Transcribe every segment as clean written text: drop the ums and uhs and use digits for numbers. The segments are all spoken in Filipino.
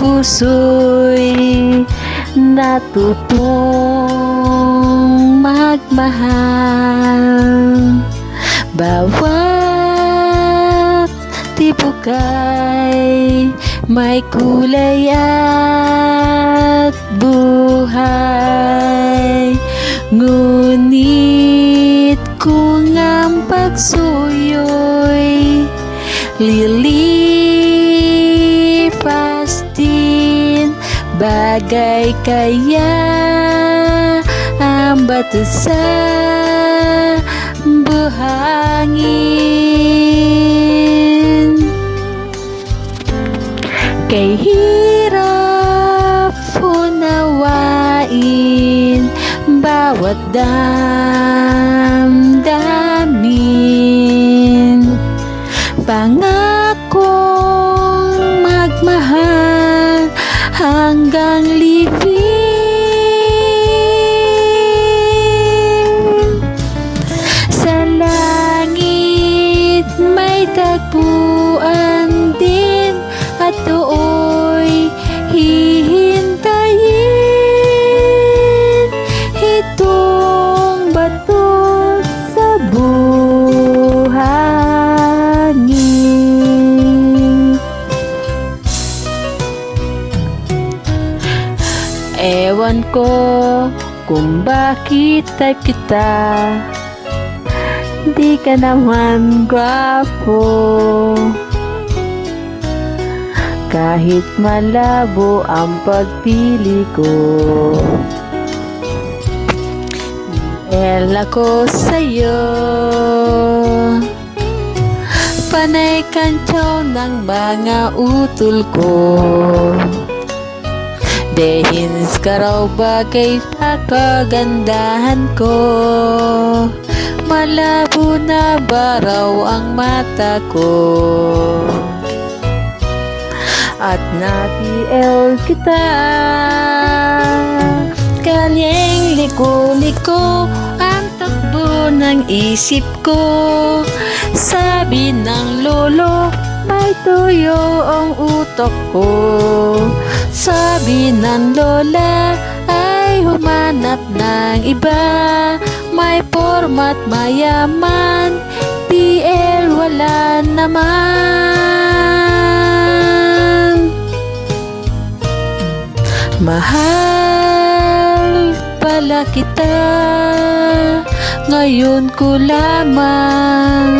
puso'y natutong magmahal. Bawat tibok ay may kulay at buhay, ngunit kung ang pagsuyo'y lilipas din, bagay kaya ang bato sa buhangin. Kay hirap unawain bawat damdamin, pangakong magmahal hanggang libing. Sa langit may tagpuan din, at dooy hihintayin itong bato sa buhangin. Ewan ko kung bakit type kita, di ka naman gwapo. Kahit malabo ang pagpili ko, ako sa'yo. Panay kantyaw ng mga utol ko, dehins ka raw bagay sa kagandahan ko. Malabo na ba raw ang mata ko, at natiel kita. Kanyang liko-liko ang takbo ng isip ko. Sabi ng lolo, may tuyo ang utok ko. Sabi ng lola, ay humanap ng iba. May format mayaman, TL wala naman. Mahal pala kita, ngayon ko lamang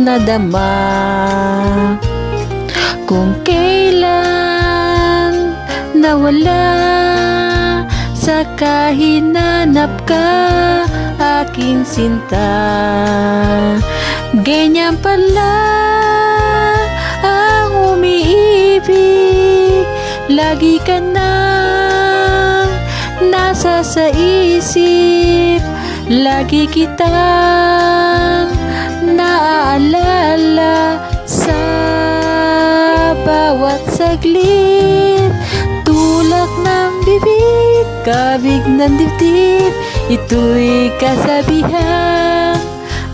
nadama. Kung kailan nawala, saka hinanap ka, aking sinta. Ganyan pala ang umiibig, lagi ka na nasa sa isip, lagi kitang naaalala sa bawat saglit. Tulak ng bibig, kabig ng dibdib, ito'y kasabihan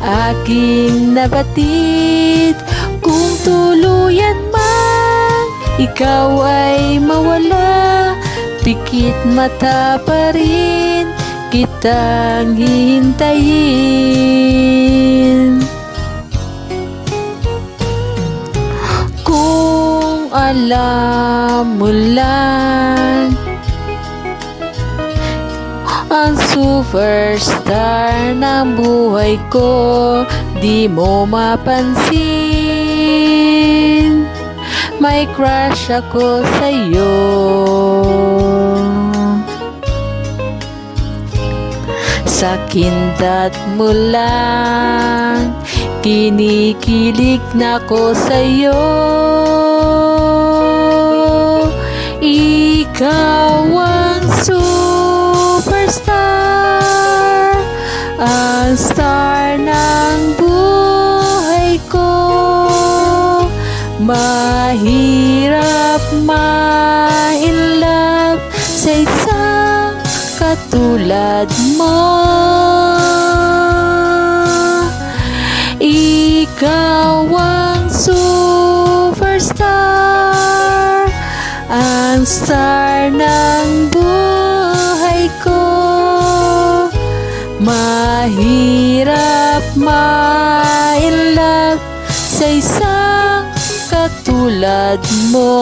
aking nabatid. Kung tuluyan man ikaw ay mawala, pikit mata pa rin kitang hihintayin. Kung alam mo lang, ang superstar ng buhay ko, di mo mapansin, may crush ako sa'yo. Sa kindat mo lang, kinikilig na ko sa'yo. Ikaw ang superstar, ang star ng buhay ko. Mahirap ma-in love sa isang katulad mo. Ikaw ang superstar, ng buhay ko. Mahirap ma-inlove sa isang katulad mo.